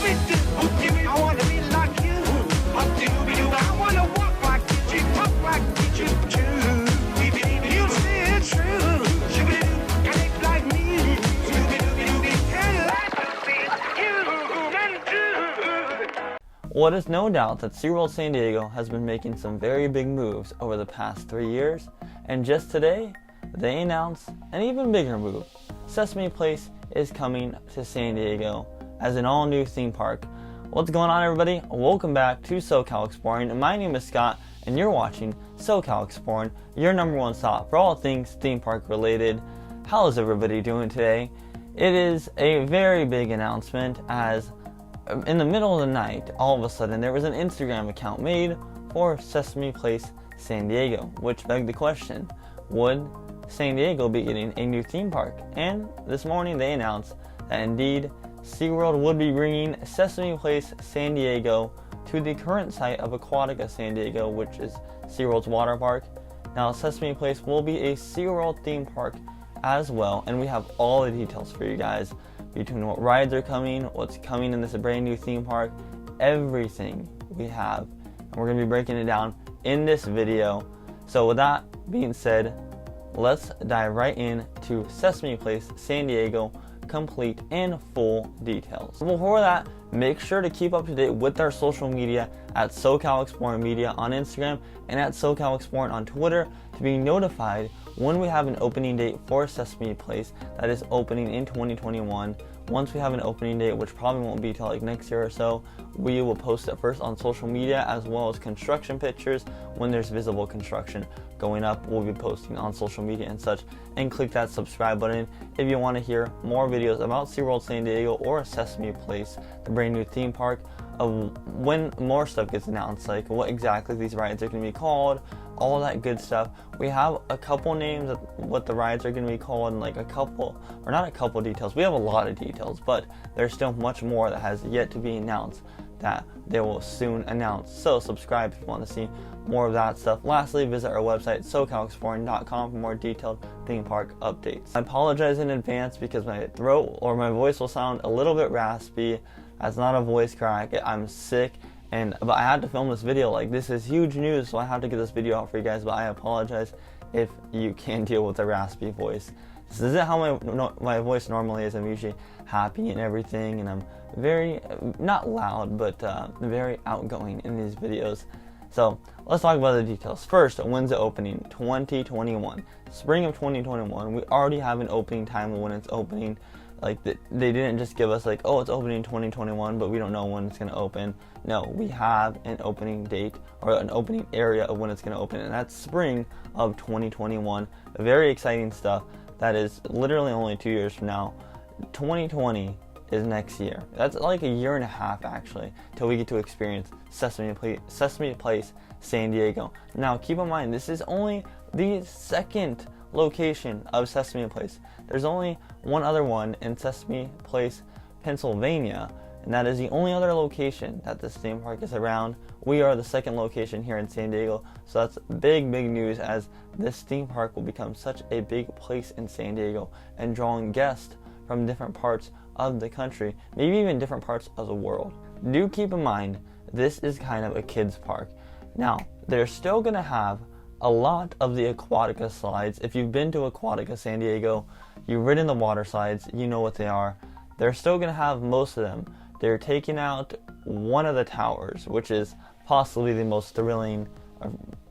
I wanna be like you. I wanna walk like you. Talk like you. You say it's true. Connect like me. And life is you and true. Well, it is no doubt that SeaWorld San Diego has been making some very big moves over the past 3 years, and just today, they announced an even bigger move. Sesame Place is coming to San Diego as an all-new theme park. What's going on, everybody? Welcome back to SoCal Exploring. My name is Scott, and you're watching SoCal Exploring, your number one stop for all things theme park related. How is everybody doing today? It is a very big announcement, as in the middle of the night, all of a sudden, there was an Instagram account made for Sesame Place San Diego, which begged the question, would San Diego be getting a new theme park? And this morning they announced that indeed SeaWorld would be bringing Sesame Place San Diego to the current site of Aquatica San Diego, which is SeaWorld's water park. Now Sesame Place will be a SeaWorld theme park as well, and we have all the details for you guys between what rides are coming, what's coming in this brand new theme park, everything we have, and we're going to be breaking it down in this video. So with that being said, let's dive right into Sesame Place San Diego, complete and full details. Before that, make sure to keep up to date with our social media at SoCal Exploring Media on Instagram and at SoCal Exploring on Twitter to be notified when we have an opening date for Sesame Place that is opening in 2021. Once we have an opening date, which probably won't be till like next year or so, we will post it first on social media, as well as construction pictures. When there's visible construction going up, we'll be posting on social media and such. And click that subscribe button if you want to hear more videos about SeaWorld San Diego or Sesame Place, the brand new theme park, of when more stuff gets announced, like what exactly these rides are going to be called, all that good stuff. We have a couple names of what the rides are going to be called, and like a couple, or not a couple details, we have a lot of details, but there's still much more that has yet to be announced that they will soon announce. So subscribe if you want to see more of that stuff. Lastly, visit our website socalexploring.com for more detailed theme park updates. I apologize in advance because my throat or my voice will sound a little bit raspy. That's not a voice crack, I'm sick. But I had to film this video. Like, this is huge news, so I have to get this video out for you guys. But I apologize if you can't deal with a raspy voice. This isn't how my voice normally is. I'm usually happy and everything, and I'm very, not loud, but very outgoing in these videos. So let's talk about the details. First, when's the opening? 2021, spring of 2021. We already have an opening time of when it's opening. Like, they didn't just give us like, oh, it's opening in 2021, but we don't know when it's going to open. No, we have an opening date, or an opening area of when it's going to open, and that's spring of 2021. Very exciting stuff. That is literally only 2 years from now. 2020 is next year. That's like a year and a half, actually, till we get to experience Sesame Place San Diego. Now, keep in mind, this is only the second location of Sesame Place. There's only one other one in Sesame Place, Pennsylvania, and that is the only other location that this theme park is around. We are the second location here in San Diego, so that's big news, as this theme park will become such a big place in San Diego and drawing guests from different parts of the country, maybe even different parts of the world. Do keep in mind, this is kind of a kids park. Now, they're still going to have a lot of the Aquatica slides. If you've been to Aquatica San Diego, you've ridden the water slides, you know what they are. They're still going to have most of them. They're taking out one of the towers, which is possibly the most thrilling,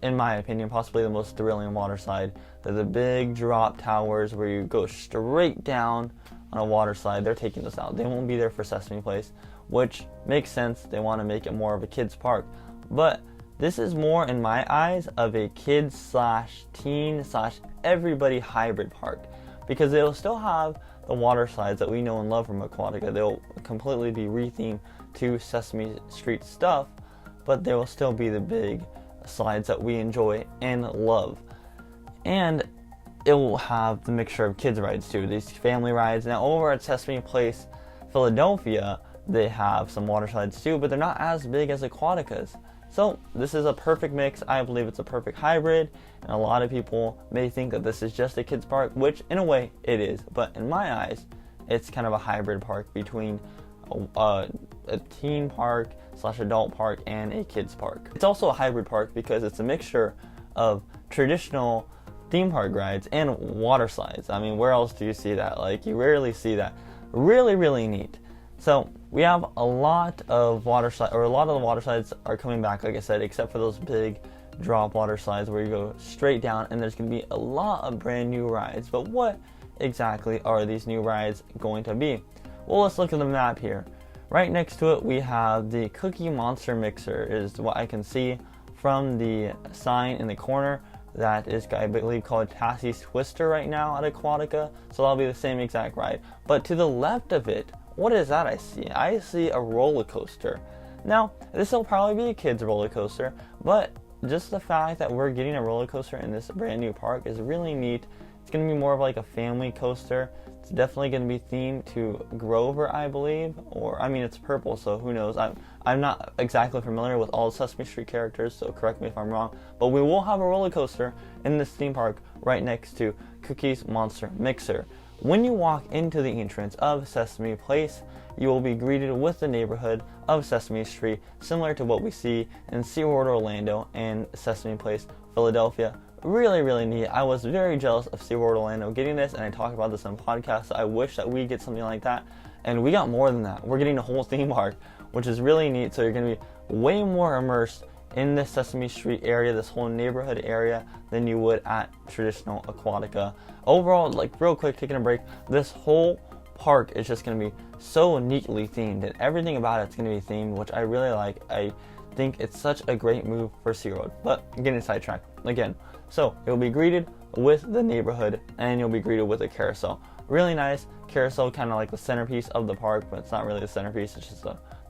in my opinion, possibly the most thrilling water slide. They're the big drop towers where you go straight down on a water slide. They're taking those out. They won't be there for Sesame Place, which makes sense. They want to make it more of a kids park. But this is more, in my eyes, of a kids / teen / everybody hybrid park, because they'll still have the water slides that we know and love from Aquatica. They'll completely be rethemed to Sesame Street stuff, but they will still be the big slides that we enjoy and love. And it will have the mixture of kids rides too, these family rides. Now over at Sesame Place Philadelphia, they have some water slides too, but they're not as big as Aquatica's. So this is a perfect mix. I believe it's a perfect hybrid, and a lot of people may think that this is just a kids park, which in a way it is, but in my eyes it's kind of a hybrid park between a teen park / adult park and a kids park. It's also a hybrid park because it's a mixture of traditional theme park rides and water slides. I mean, where else do you see that? Like, you rarely see that. Really neat. So we have a lot of water slides, or a lot of the water slides are coming back, like I said, except for those big drop water slides where you go straight down, and there's going to be a lot of brand new rides. But what exactly are these new rides going to be? Well, let's look at the map here. Right next to it, we have the Cookie Monster Mixer, is what I can see from the sign in the corner. That is, I believe, called Tassie's Twister right now at Aquatica. So that'll be the same exact ride. But to the left of it, what is that I see? I see a roller coaster. Now, this will probably be a kid's roller coaster, but just the fact that we're getting a roller coaster in this brand new park is really neat. It's going to be more of like a family coaster. It's definitely going to be themed to Grover, I believe, or I mean, it's purple, so who knows. I'm not exactly familiar with all the Sesame Street characters, so correct me if I'm wrong, but we will have a roller coaster in this theme park right next to Cookie's Monster Mixer. When you walk into the entrance of Sesame Place, you will be greeted with the neighborhood of Sesame Street, similar to what we see in SeaWorld Orlando and Sesame Place Philadelphia. Really neat. I was very jealous of SeaWorld Orlando getting this, and I talked about this on podcasts. I wish that we get something like that, and we got more than that. We're getting a whole theme park, which is really neat. So you're going to be way more immersed in the Sesame Street area, this whole neighborhood area, than you would at traditional Aquatica. Overall, like real quick, taking a break, this whole park is just going to be so neatly themed, and everything about it's going to be themed, which I really like. I think it's such a great move for SeaWorld, but I'm getting sidetracked again. So you'll be greeted with the neighborhood, and you'll be greeted with a carousel. Really nice carousel, kind of like the centerpiece of the park, but it's not really the centerpiece. It's just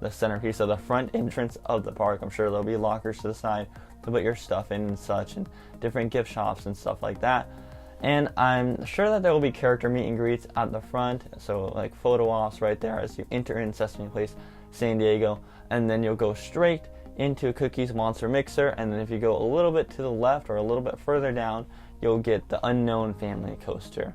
the centerpiece of the front entrance of the park. I'm sure there'll be lockers to the side to put your stuff in and such, and different gift shops and stuff like that. And I'm sure that there will be character meet and greets at the front, so like photo ops right there as you enter in Sesame Place San Diego, and then you'll go straight into Cookie's Monster Mixer, and then if you go a little bit to the left or a little bit further down, you'll get the Unknown Family Coaster.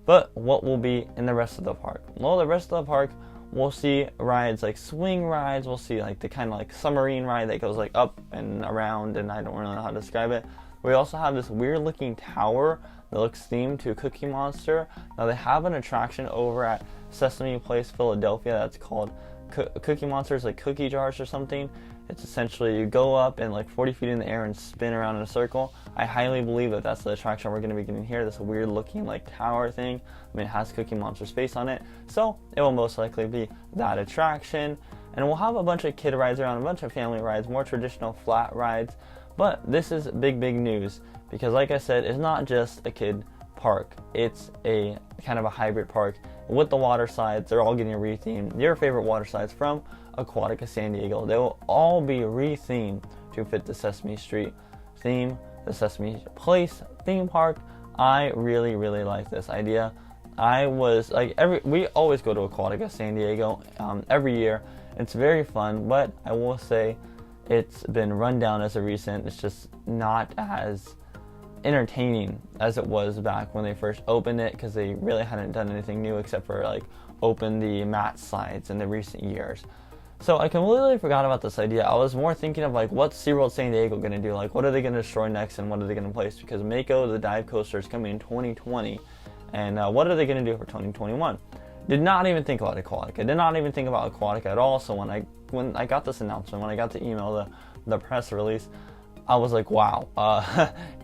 But what will be in the rest of the park? Well, the rest of the park, we'll see rides like swing rides, we'll see like the kind of like submarine ride that goes like up and around, and I don't really know how to describe it. We also have this weird looking tower that looks themed to Cookie Monster. Now they have an attraction over at Sesame Place Philadelphia that's called Cookie Monsters, like cookie jars or something. It's essentially you go up and like 40 feet in the air and spin around in a circle. I highly believe that that's the attraction we're going to be getting here, this weird looking like tower thing. I mean, it has Cookie Monster's face on it, so it will most likely be that attraction. And we'll have a bunch of kid rides around, a bunch of family rides, more traditional flat rides. But this is big news, because like I said, it's not just a kid park. It's a kind of a hybrid park with the water slides. They're all getting rethemed. Your favorite water slides from Aquatica San Diego, they will all be rethemed to fit the Sesame Street theme, the Sesame Place theme park. I really like this idea. I was like, we always go to Aquatica San Diego every year. It's very fun, but I will say it's been run down as of recent. It's just not as entertaining as it was back when they first opened it, because they really hadn't done anything new except for like open the mat slides in the recent years. So I completely forgot about this idea. I was more thinking of like, what's SeaWorld San Diego going to do? Like, what are they going to destroy next, and what are they going to place? Because Mako, the dive coaster, is coming in 2020, and what are they going to do for 2021? Did not even think about Aquatica. Did not even think about Aquatica at all. So when I got this announcement, when I got the email, the press release, I was like, wow,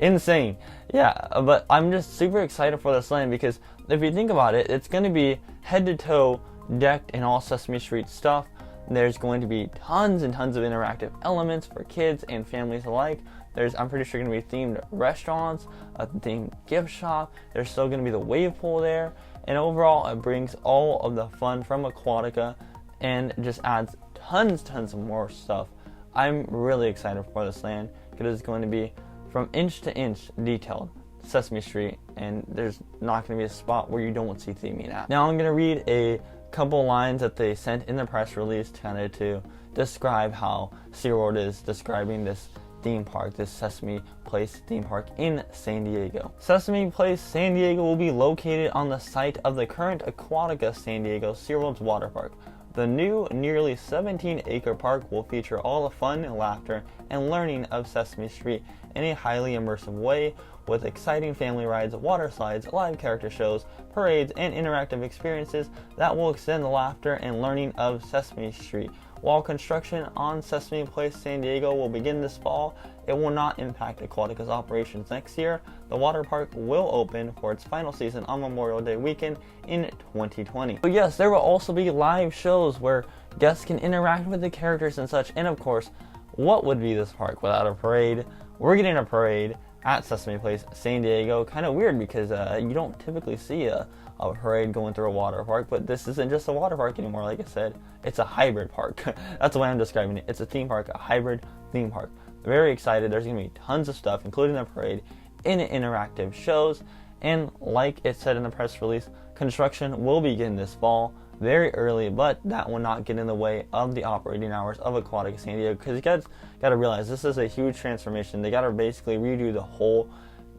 insane. Yeah, but I'm just super excited for this land, because if you think about it, it's going to be head to toe decked in all Sesame Street stuff. There's going to be tons and tons of interactive elements for kids and families alike. I'm pretty sure going to be themed restaurants, a themed gift shop. There's still going to be the wave pool there. And overall, it brings all of the fun from Aquatica and just adds tons of more stuff. I'm really excited for this land, because it's going to be from inch to inch detailed Sesame Street, and there's not going to be a spot where you don't see theming at. Now I'm going to read a couple lines that they sent in the press release to describe how SeaWorld is describing this theme park, this Sesame Place theme park in San Diego. Sesame Place San Diego will be located on the site of the current Aquatica San Diego SeaWorld's water park. The new nearly 17-acre park will feature all the fun, laughter, and learning of Sesame Street in a highly immersive way, with exciting family rides, water slides, live character shows, parades, and interactive experiences that will extend the laughter and learning of Sesame Street. While construction on Sesame Place San Diego will begin this fall, it will not impact Aquatica's operations next year. The water park will open for its final season on Memorial Day weekend in 2020. But yes, there will also be live shows where guests can interact with the characters and such. And of course, what would be this park without a parade? We're getting a parade at Sesame Place San Diego. Kind of weird because you don't typically see a parade going through a water park, but this isn't just a water park anymore. Like I said, it's a hybrid park. That's the way I'm describing it. It's a theme park, a hybrid theme park. Very excited. There's going to be tons of stuff, including the parade, in interactive shows, and like it said in the press release, construction will begin this fall, very early, but that will not get in the way of the operating hours of Aquatica San Diego, because you guys got to realize this is a huge transformation. They got to basically redo the whole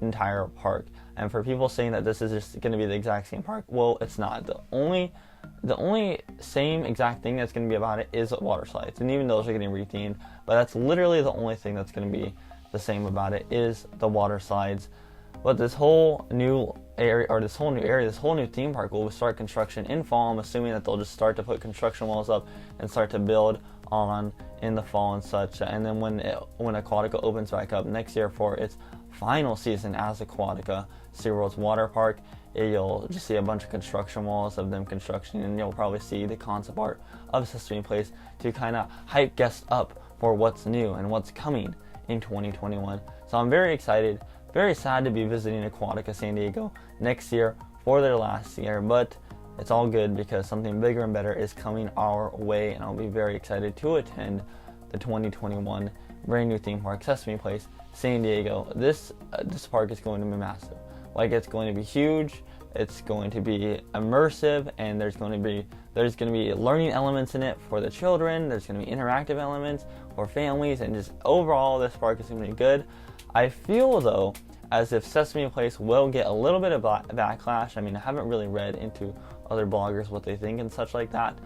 entire park. And for people saying that this is just going to be the exact same park, well, it's not. The only same exact thing that's going to be about it is water slides, and even those are getting rethemed, but that's literally the only thing that's going to be the same about it is the water slides. But this whole new area, this whole new theme park will start construction in fall. I'm assuming that they'll just start to put construction walls up and start to build on in the fall and such. And then when Aquatica opens back up next year for its final season as Aquatica, SeaWorld's water park, you'll just see a bunch of construction walls of them construction, and you'll probably see the concept art of Sesame Place to kind of hype guests up for what's new and what's coming in 2021. So I'm very excited, very sad to be visiting Aquatica San Diego next year for their last year, but it's all good because something bigger and better is coming our way, and I'll be very excited to attend the 2021 brand new theme park, Sesame Place San Diego. This park is going to be massive. Like, it's going to be huge, it's going to be immersive, and there's going to be learning elements in it for the children. There's going to be interactive elements for families, and just overall this park is going to be good. I feel though as if Sesame Place will get a little bit of backlash. I mean, I haven't really read into other bloggers what they think and such like that,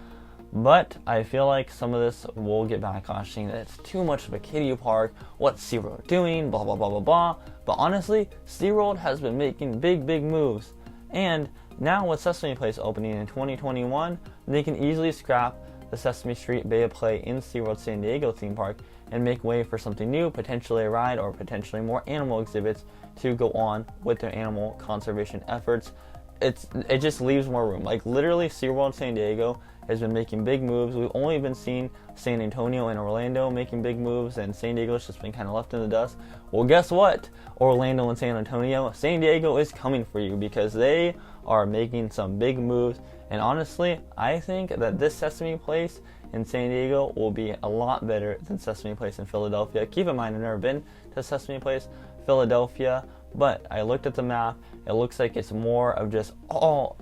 but I feel like some of this will get backlash, saying that it's too much of a kiddie park, what's SeaWorld doing, blah blah blah blah blah. But honestly, SeaWorld has been making big moves, and now with Sesame Place opening in 2021, they can easily scrap the Sesame Street Bay of Play in SeaWorld San Diego theme park and make way for something new, potentially a ride or potentially more animal exhibits to go on with their animal conservation efforts. It just leaves more room. Like, literally, SeaWorld San Diego has been making big moves. We've only been seeing San Antonio and Orlando making big moves, and San Diego's just been kind of left in the dust. Well, guess what? Orlando and San Antonio, San Diego is coming for you, because they are making some big moves. And honestly, I think that this Sesame Place in San Diego will be a lot better than Sesame Place in Philadelphia. Keep in mind, I've never been to Sesame Place Philadelphia, but I looked at the map. It looks like it's more of just all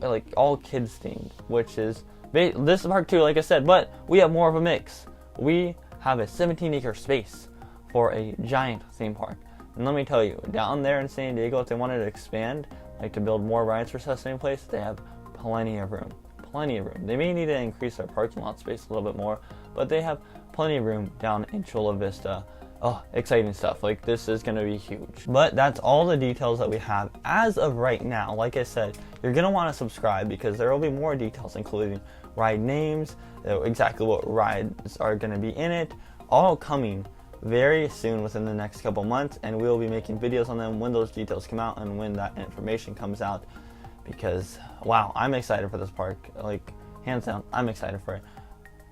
kids themed, which is this park too, like I said, but we have more of a mix. We have a 17-acre space for a giant theme park. And let me tell you, down there in San Diego, if they wanted to expand, like to build more rides for Sesame Place, they have plenty of room. They may need to increase their parking lot space a little bit more, but they have plenty of room down in Chula Vista. Oh, exciting stuff. Like, this is going to be huge. But that's all the details that we have as of right now. Like I said, you're going to want to subscribe, because there will be more details, including ride names, exactly what rides are going to be in it, all coming very soon within the next couple months, and we will be making videos on them when those details come out and when that information comes out. Because, wow, I'm excited for this park. Like, hands down, I'm excited for it.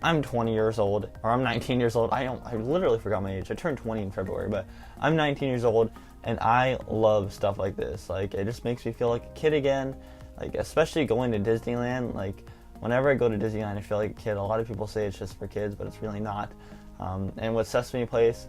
I'm 20 years old, or I'm 19 years old. I literally forgot my age. I turned 20 in February, but I'm 19 years old, and I love stuff like this. Like, it just makes me feel like a kid again. Like, especially going to Disneyland. Like, whenever I go to Disneyland, I feel like a kid. A lot of people say it's just for kids, but it's really not. And with Sesame Place,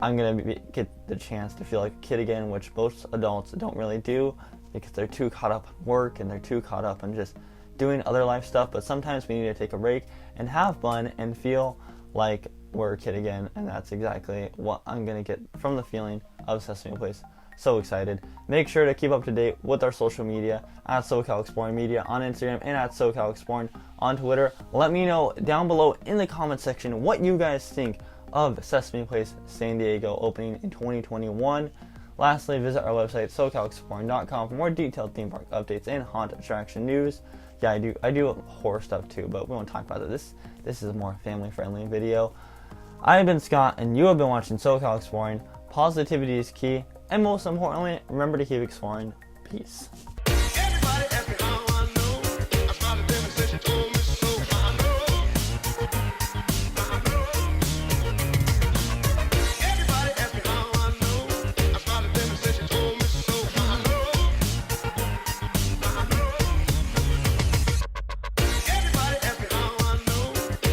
I'm gonna get the chance to feel like a kid again, which most adults don't really do, because they're too caught up on work and they're too caught up on just doing other life stuff. But sometimes we need to take a break and have fun and feel like we're a kid again, and that's exactly what I'm gonna get from the feeling of Sesame Place. So excited. Make sure to keep up to date with our social media at SoCal Exploring Media on Instagram and at SoCal Exploring on Twitter. Let me know down below in the comment section what you guys think of Sesame Place San Diego opening in 2021. Lastly, visit our website SoCalExploring.com for more detailed theme park updates and haunted attraction news. Yeah, I do horror stuff too, but we won't talk about it. This is a more family-friendly video. I have been Scott, and you have been watching SoCal Exploring. Positivity is key, and most importantly, remember to keep exploring. Peace.